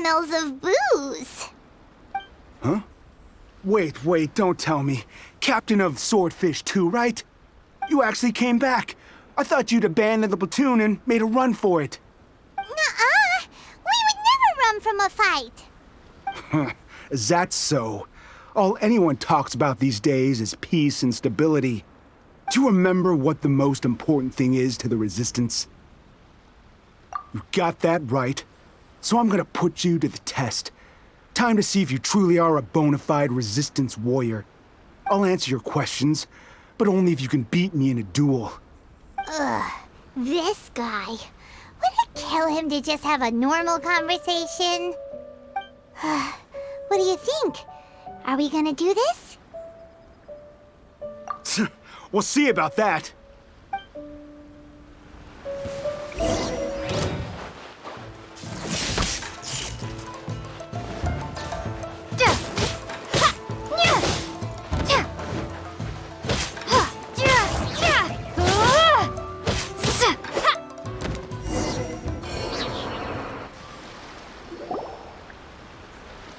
smells of booze. Huh? Wait, don't tell me. Captain of Swordfish 2, right? You actually came back. I thought you'd abandoned the platoon and made a run for it. Nuh-uh. We would never run from a fight. Is that so? All anyone talks about these days is peace and stability. Do you remember what the most important thing is to the Resistance? You got that right. So I'm gonna put you to the test. Time to see if you truly are a bona fide Resistance warrior. I'll answer your questions, but only if you can beat me in a duel. Ugh, this guy. Would it kill him to just have a normal conversation? What do you think? Are we gonna do this? We'll see about that.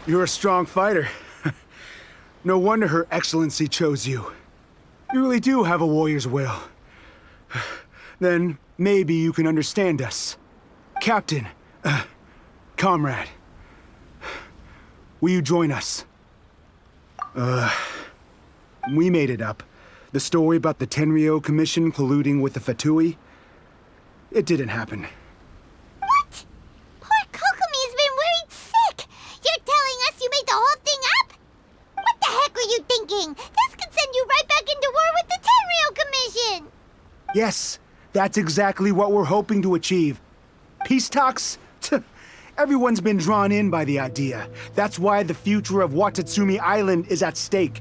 You're a strong fighter. No wonder Her Excellency chose you. You really do have a warrior's will. Then maybe you can understand us. Captain, comrade, will you join us? We made it up. The story about the Tenryou Commission colluding with the Fatui, it didn't happen. What? Poor Kokomi's been worried sick. You're telling us you made the whole thing up? What the heck were you thinking? This could send you right back into war with the Tenryou Commission. Yes, that's exactly what we're hoping to achieve. Peace talks? Everyone's been drawn in by the idea. That's why the future of Watatsumi Island is at stake.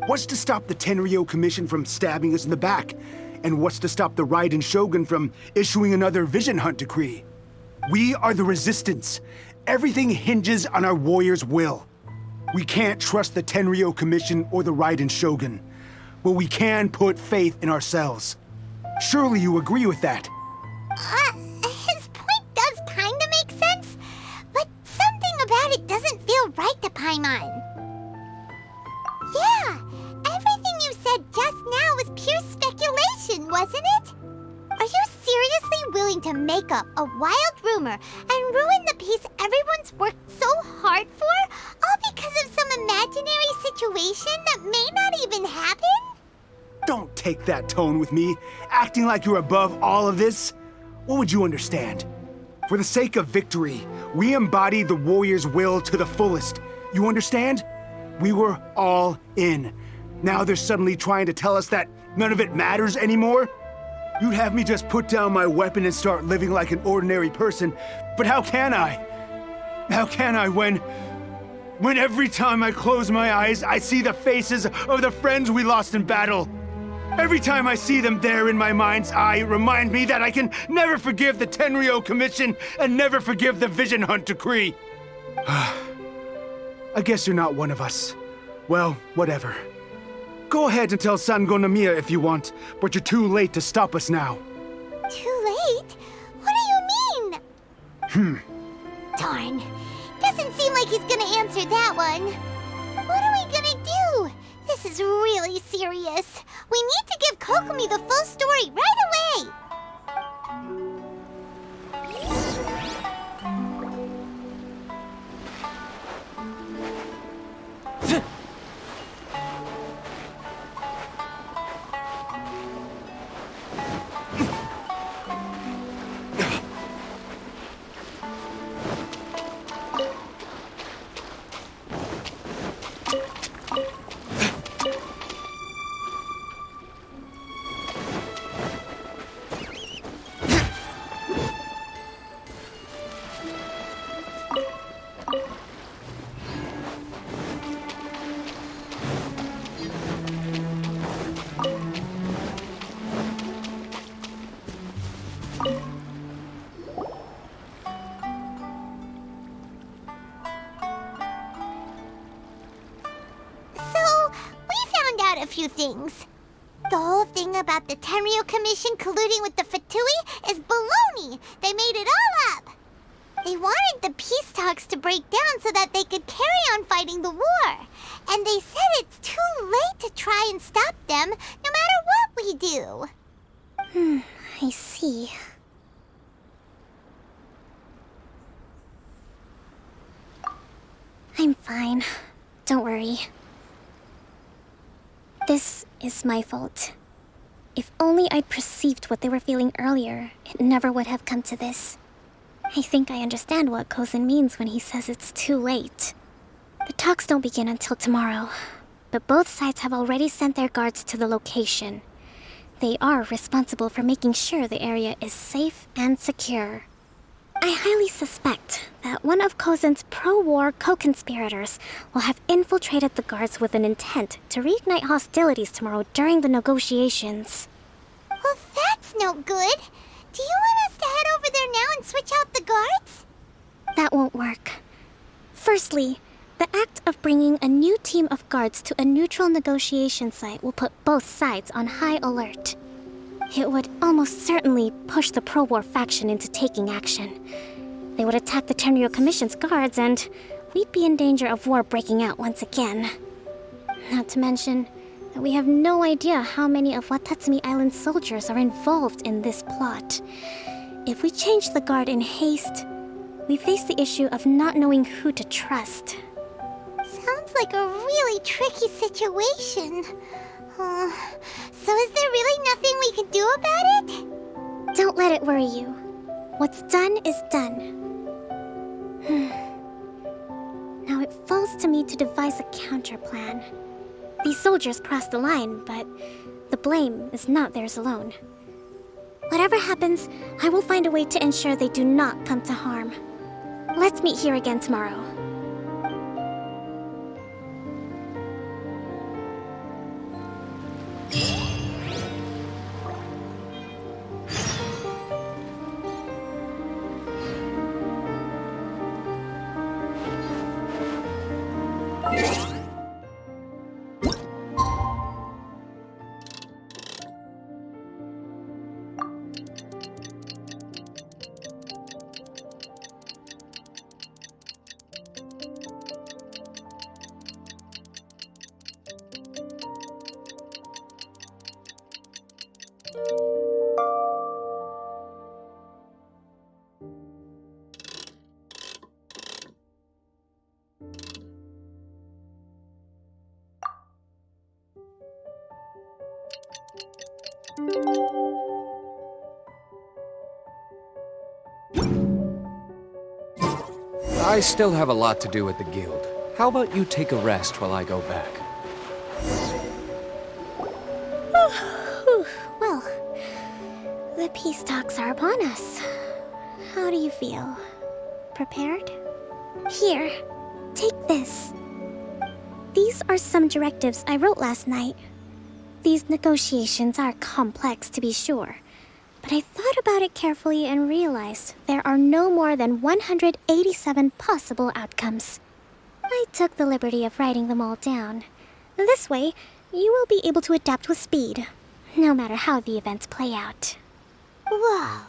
What's to stop the Tenryou Commission from stabbing us in the back? And what's to stop the Raiden Shogun from issuing another Vision Hunt decree? We are the Resistance. Everything hinges on our warrior's will. We can't trust the Tenryou Commission or the Raiden Shogun, but we can put faith in ourselves. Surely you agree with that? His point does kinda make sense, but something about it doesn't feel right to Paimon. Yeah, everything you said just now was pure speculation, wasn't it? Are you seriously willing to make up a wild rumor and ruin the peace everyone's worked so hard for, all because of some imaginary situation that may not even happen? Don't take that tone with me, acting like you're above all of this. What would you understand? For the sake of victory, we embody the warrior's will to the fullest. You understand? We were all in. Now they're suddenly trying to tell us that none of it matters anymore? You'd have me just put down my weapon and start living like an ordinary person, but how can I? How can I when every time I close my eyes, I see the faces of the friends we lost in battle? Every time I see them there in my mind's eye, it reminds me that I can never forgive the Tenryou Commission and never forgive the Vision Hunt decree. I guess you're not one of us. Well, whatever. Go ahead and tell Sangonomiya if you want, but you're too late to stop us now. Too late? What do you mean? Darn. Doesn't seem like he's gonna answer that one. What are we gonna do? This is really serious. We need to give Kokomi the full story right away. A few things. The whole thing about the Tenryou Commission colluding with the Fatui is baloney. They made it all up. They wanted the peace talks to break down so that they could carry on fighting the war. And they said it's too late to try and stop them, no matter what we do. I see. I'm fine. Don't worry. This is my fault. If only I'd perceived what they were feeling earlier, it never would have come to this. I think I understand what Kozin means when he says it's too late. The talks don't begin until tomorrow, but both sides have already sent their guards to the location. They are responsible for making sure the area is safe and secure. I highly suspect that one of Kozin's pro-war co-conspirators will have infiltrated the guards with an intent to reignite hostilities tomorrow during the negotiations. Well, that's no good. Do you want us to head over there now and switch out the guards? That won't work. Firstly, the act of bringing a new team of guards to a neutral negotiation site will put both sides on high alert. It would almost certainly push the pro-war faction into taking action. They would attack the Tenryou Commission's guards, and we'd be in danger of war breaking out once again. Not to mention that we have no idea how many of Watatsumi Island's soldiers are involved in this plot. If we change the guard in haste, we face the issue of not knowing who to trust. Sounds like a really tricky situation. So is there really nothing we can do about it? Don't let it worry you. What's done is done. Now it falls to me to devise a counter-plan. These soldiers crossed the line, but the blame is not theirs alone. Whatever happens, I will find a way to ensure they do not come to harm. Let's meet here again tomorrow. I still have a lot to do at the guild. How about you take a rest while I go back? Well, the peace talks are upon us. How do you feel? Prepared? Here, take this. These are some directives I wrote last night. These negotiations are complex, to be sure, but I thought about it carefully and realized there are no more than 187 possible outcomes. I took the liberty of writing them all down. This way, you will be able to adapt with speed, no matter how the events play out. Whoa,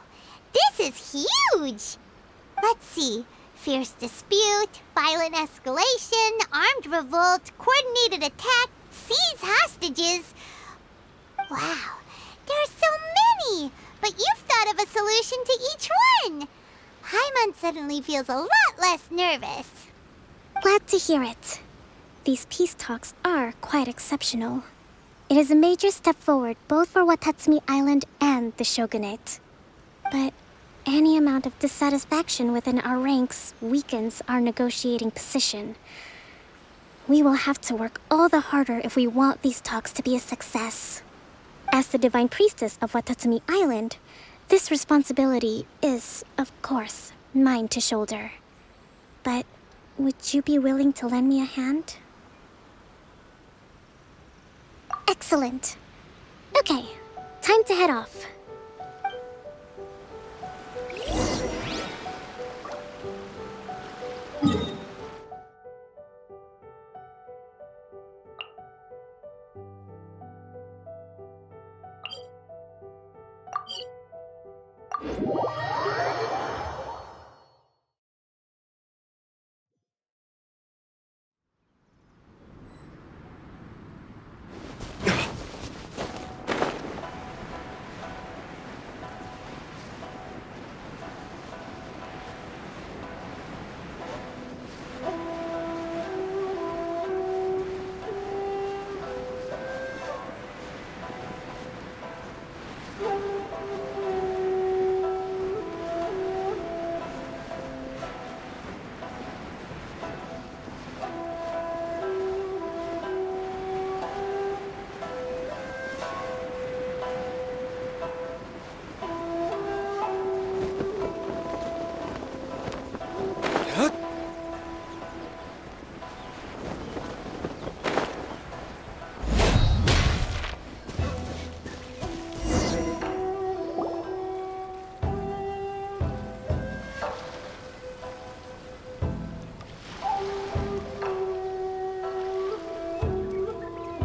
this is huge! Let's see. Fierce dispute, violent escalation, armed revolt, coordinated attack, seize hostages. Wow, there are so many! But you've thought of a solution to each one! Paimon suddenly feels a lot less nervous. Glad to hear it. These peace talks are quite exceptional. It is a major step forward both for Watatsumi Island and the Shogunate. But any amount of dissatisfaction within our ranks weakens our negotiating position. We will have to work all the harder if we want these talks to be a success. As the Divine Priestess of Watatsumi Island, this responsibility is, of course, mine to shoulder. But would you be willing to lend me a hand? Excellent. Okay, time to head off.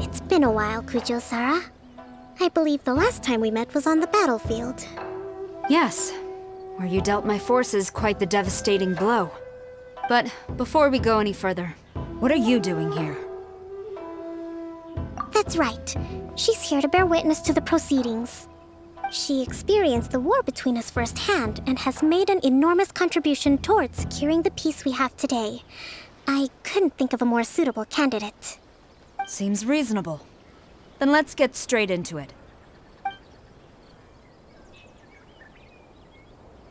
It's been a while, Kujou-Sara. I believe the last time we met was on the battlefield. Yes, where you dealt my forces quite the devastating blow. But before we go any further, what are you doing here? That's right. She's here to bear witness to the proceedings. She experienced the war between us firsthand and has made an enormous contribution towards securing the peace we have today. I couldn't think of a more suitable candidate. Seems reasonable. Then let's get straight into it.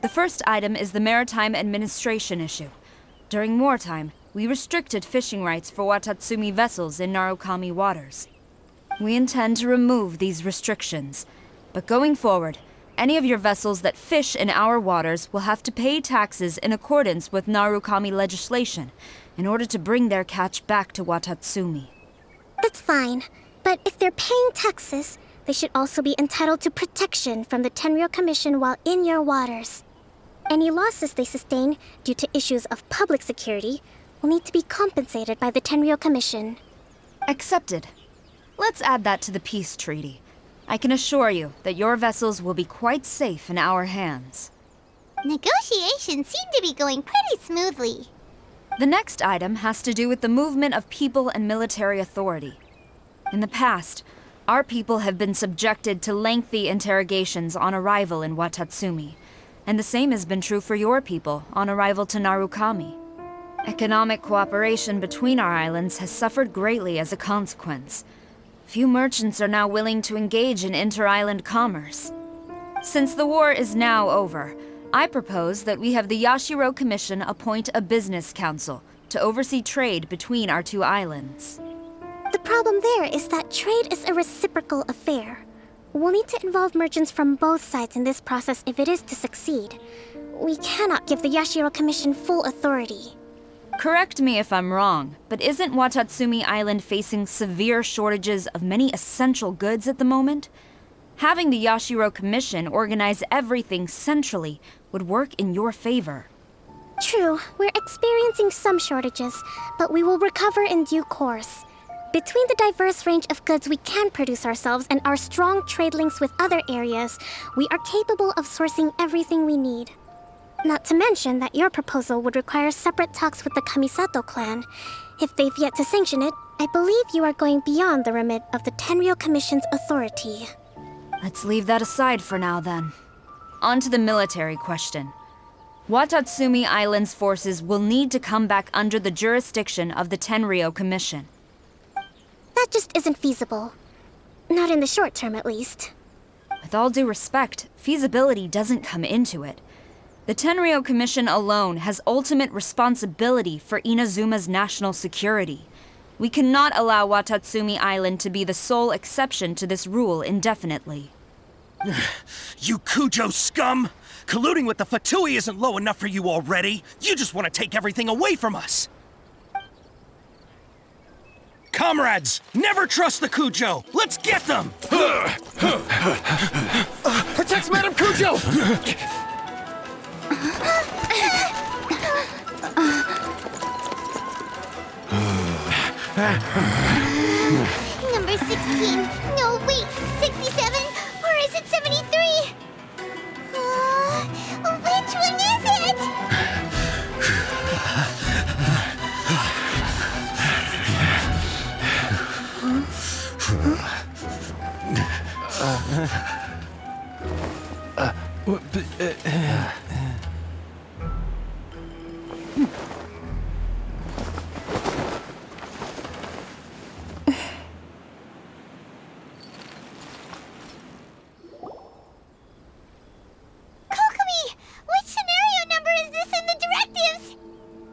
The first item is the maritime administration issue. During wartime, we restricted fishing rights for Watatsumi vessels in Narukami waters. We intend to remove these restrictions, but going forward, any of your vessels that fish in our waters will have to pay taxes in accordance with Narukami legislation in order to bring their catch back to Watatsumi. That's fine, but if they're paying taxes, they should also be entitled to protection from the Tenryou Commission while in your waters. Any losses they sustain due to issues of public security will need to be compensated by the Tenryou Commission. Accepted. Let's add that to the peace treaty. I can assure you that your vessels will be quite safe in our hands. Negotiations seem to be going pretty smoothly. The next item has to do with the movement of people and military authority. In the past, our people have been subjected to lengthy interrogations on arrival in Watatsumi, and the same has been true for your people on arrival to Narukami. Economic cooperation between our islands has suffered greatly as a consequence. Few merchants are now willing to engage in inter-island commerce. Since the war is now over, I propose that we have the Yashiro Commission appoint a business council to oversee trade between our two islands. The problem there is that trade is a reciprocal affair. We'll need to involve merchants from both sides in this process if it is to succeed. We cannot give the Yashiro Commission full authority. Correct me if I'm wrong, but isn't Watatsumi Island facing severe shortages of many essential goods at the moment? Having the Yashiro Commission organize everything centrally would work in your favor. True, we're experiencing some shortages, but we will recover in due course. Between the diverse range of goods we can produce ourselves and our strong trade links with other areas, we are capable of sourcing everything we need. Not to mention that your proposal would require separate talks with the Kamisato clan. If they've yet to sanction it, I believe you are going beyond the remit of the Tenryou Commission's authority. Let's leave that aside for now, then. On to the military question. Watatsumi Island's forces will need to come back under the jurisdiction of the Tenryou Commission. That just isn't feasible. Not in the short term, at least. With all due respect, feasibility doesn't come into it. The Tenryou Commission alone has ultimate responsibility for Inazuma's national security. We cannot allow Watatsumi Island to be the sole exception to this rule indefinitely. You Kujou scum! Colluding with the Fatui isn't low enough for you already. You just want to take everything away from us. Comrades, never trust the Kujou. Let's get them! Protect Madame Kujou! Number 16. No, wait. 67? Or is it 73? Which one is it?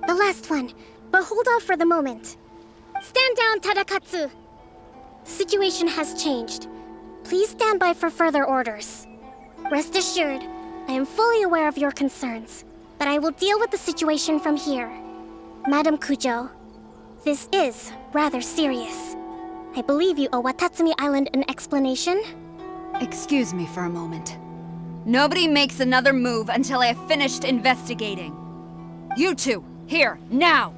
The last one, but hold off for the moment. Stand down, Tadakatsu! The situation has changed. Please stand by for further orders. Rest assured, I am fully aware of your concerns, but I will deal with the situation from here. Madam Kujou, this is rather serious. I believe you owe Watatsumi Island an explanation? Excuse me for a moment. Nobody makes another move until I have finished investigating. You two, here, now!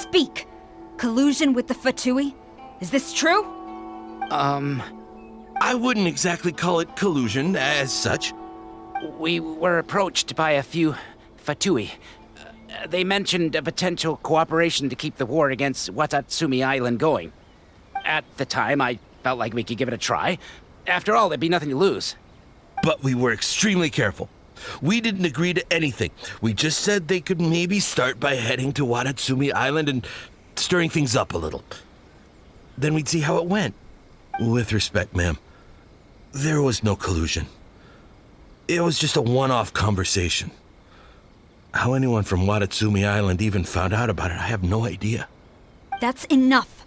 Speak! Collusion with the Fatui? Is this true? I wouldn't exactly call it collusion as such. We were approached by a few Fatui. They mentioned a potential cooperation to keep the war against Watatsumi Island going. At the time, I felt like we could give it a try. After all, there'd be nothing to lose. But we were extremely careful. We didn't agree to anything. We just said they could maybe start by heading to Watatsumi Island and stirring things up a little. Then we'd see how it went. With respect, ma'am, there was no collusion. It was just a one-off conversation. How anyone from Watatsumi Island even found out about it, I have no idea. That's enough.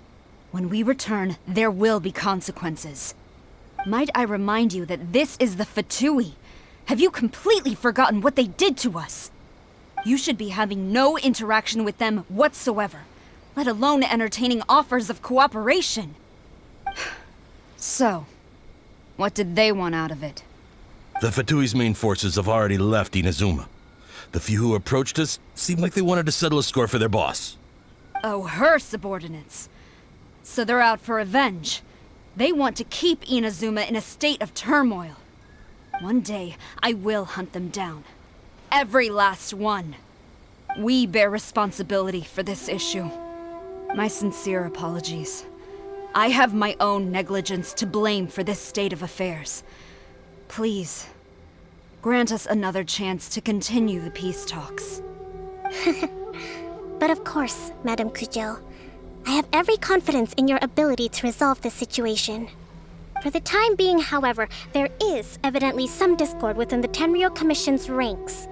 When we return, there will be consequences. Might I remind you that this is the Fatui? Have you completely forgotten what they did to us? You should be having no interaction with them whatsoever, let alone entertaining offers of cooperation. So, what did they want out of it? The Fatui's main forces have already left Inazuma. The few who approached us seemed like they wanted to settle a score for their boss. Oh, her subordinates. So they're out for revenge. They want to keep Inazuma in a state of turmoil. One day, I will hunt them down. Every last one. We bear responsibility for this issue. My sincere apologies. I have my own negligence to blame for this state of affairs. Please, grant us another chance to continue the peace talks. But of course, Madame Kujou. I have every confidence in your ability to resolve this situation. For the time being, however, there is evidently some discord within the Tenryou Commission's ranks.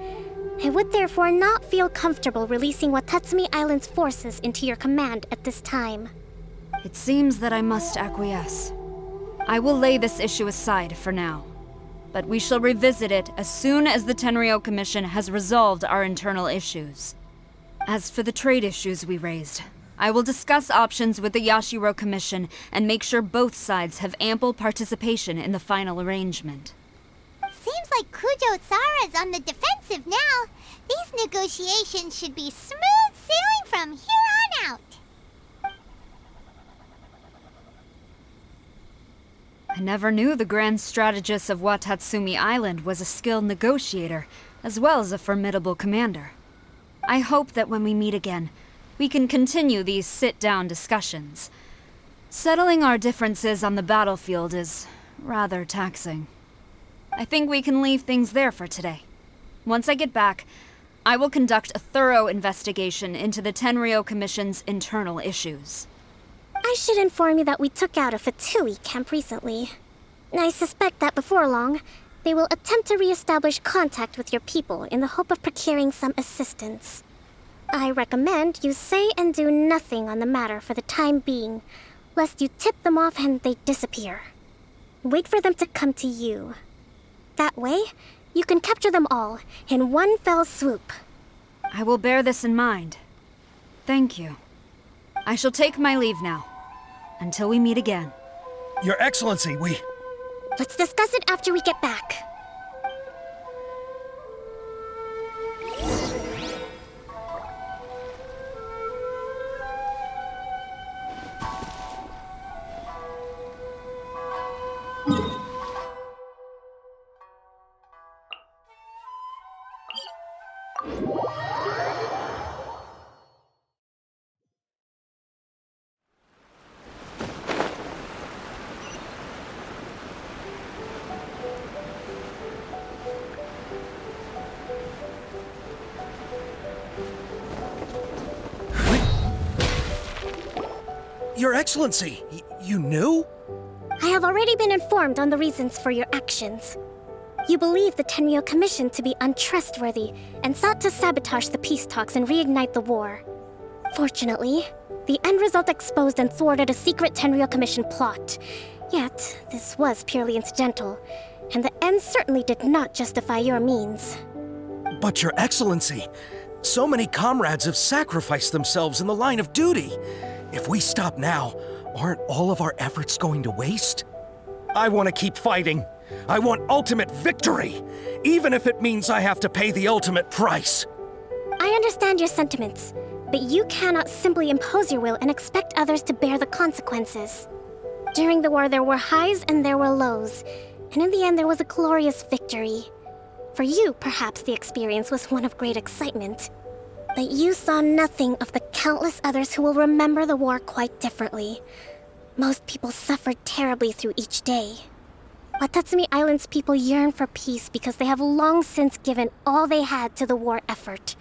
I would therefore not feel comfortable releasing Watatsumi Island's forces into your command at this time. It seems that I must acquiesce. I will lay this issue aside for now. But we shall revisit it as soon as the Tenryou Commission has resolved our internal issues. As for the trade issues we raised, I will discuss options with the Yashiro Commission and make sure both sides have ample participation in the final arrangement. Seems like Kujou-sara's on the defensive now. These negotiations should be smooth sailing from here on out. I never knew the grand strategist of Watatsumi Island was a skilled negotiator, as well as a formidable commander. I hope that when we meet again, we can continue these sit-down discussions. Settling our differences on the battlefield is rather taxing. I think we can leave things there for today. Once I get back, I will conduct a thorough investigation into the Tenryou Commission's internal issues. I should inform you that we took out a Fatui camp recently. I suspect that before long, they will attempt to re-establish contact with your people in the hope of procuring some assistance. I recommend you say and do nothing on the matter for the time being, lest you tip them off and they disappear. Wait for them to come to you. That way, you can capture them all in one fell swoop. I will bear this in mind. Thank you. I shall take my leave now. Until we meet again. Your Excellency, Let's discuss it after we get back. Your Excellency, you knew? I have already been informed on the reasons for your actions. You believe the Tenryou Commission to be untrustworthy and sought to sabotage the peace talks and reignite the war. Fortunately, the end result exposed and thwarted a secret Tenryou Commission plot. Yet, this was purely incidental, and the end certainly did not justify your means. But Your Excellency, so many comrades have sacrificed themselves in the line of duty. If we stop now, aren't all of our efforts going to waste? I want to keep fighting. I want ultimate victory, even if it means I have to pay the ultimate price. I understand your sentiments, but you cannot simply impose your will and expect others to bear the consequences. During the war, there were highs and there were lows, and in the end, there was a glorious victory. For you, perhaps the experience was one of great excitement. But you saw nothing of the countless others who will remember the war quite differently. Most people suffered terribly through each day. Watatsumi Island's people yearn for peace because they have long since given all they had to the war effort.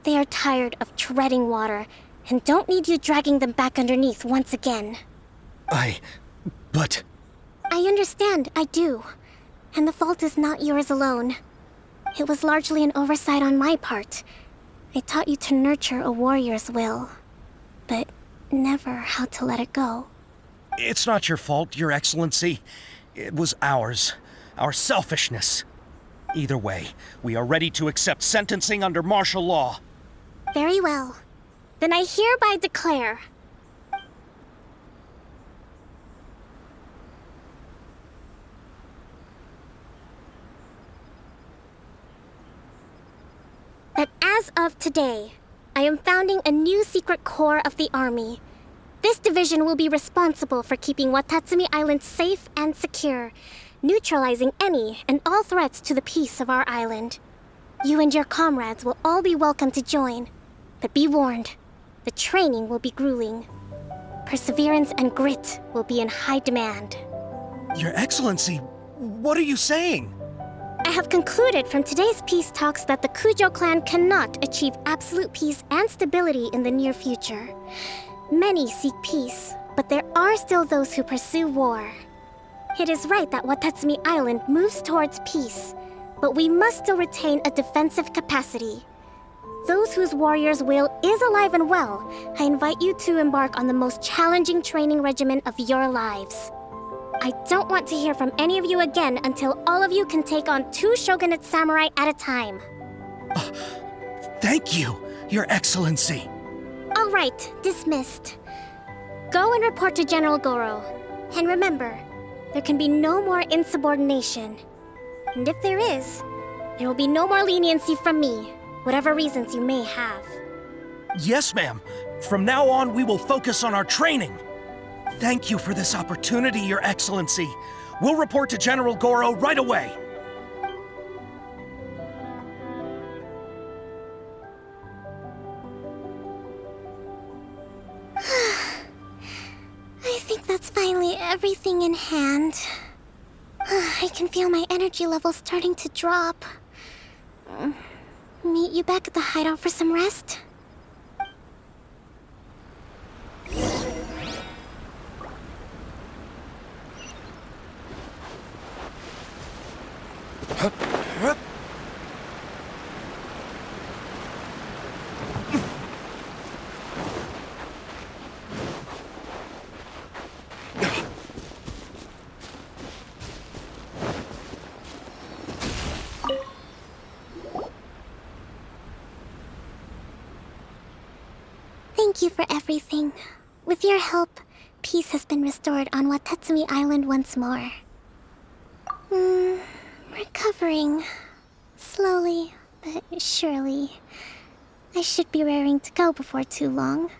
They are tired of treading water and don't need you dragging them back underneath once again. But... I understand, I do. And the fault is not yours alone. It was largely an oversight on my part. I taught you to nurture a warrior's will, but never how to let it go. It's not your fault, Your Excellency. It was ours. Our selfishness. Either way, we are ready to accept sentencing under martial law. Very well. Then I hereby declare... that as of today, I am founding a new secret corps of the army. This division will be responsible for keeping Watatsumi Island safe and secure, neutralizing any and all threats to the peace of our island. You and your comrades will all be welcome to join, but be warned, the training will be grueling. Perseverance and grit will be in high demand. Your Excellency, what are you saying? I have concluded from today's peace talks that the Kujou clan cannot achieve absolute peace and stability in the near future. Many seek peace, but there are still those who pursue war. It is right that Watatsumi Island moves towards peace, but we must still retain a defensive capacity. Those whose warrior's will is alive and well, I invite you to embark on the most challenging training regimen of your lives. I don't want to hear from any of you again until all of you can take on 2 shogunate samurai at a time. Thank you, Your Excellency. All right, dismissed. Go and report to General Goro. And remember, there can be no more insubordination. And if there is, there will be no more leniency from me, whatever reasons you may have. Yes, ma'am. From now on, we will focus on our training. Thank you for this opportunity, Your Excellency. We'll report to General Goro right away. I think that's finally everything in hand. I can feel my energy levels starting to drop. Meet you back at the hideout for some rest? Thank you for everything. With your help, peace has been restored on Watatsumi Island once more. Recovering. Slowly, but surely. I should be raring to go before too long.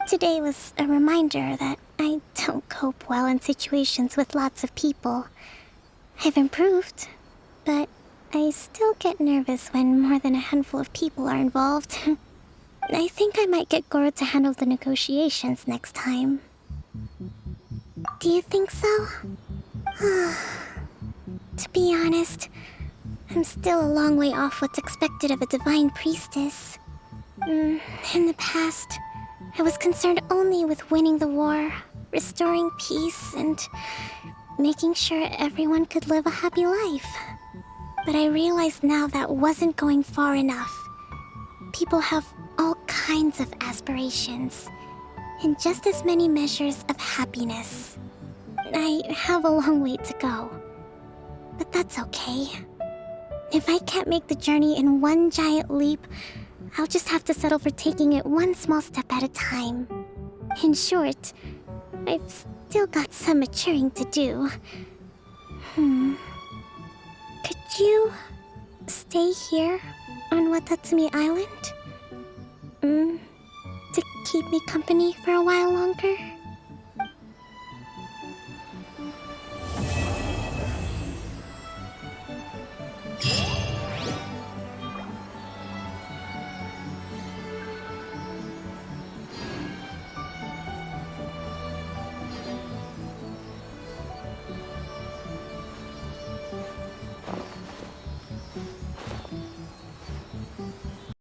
Today was a reminder that I don't cope well in situations with lots of people. I've improved, but I still get nervous when more than a handful of people are involved. I think I might get Goro to handle the negotiations next time. Do you think so? To be honest, I'm still a long way off what's expected of a divine priestess. In the past, I was concerned only with winning the war, restoring peace, and making sure everyone could live a happy life. But I realize now that wasn't going far enough. People have all kinds of aspirations, and just as many measures of happiness. I have a long way to go, but that's okay. If I can't make the journey in one giant leap, I'll just have to settle for taking it one small step at a time. In short, I've still got some maturing to do. Could you stay here on Watatsumi Island? keep me company for a while longer?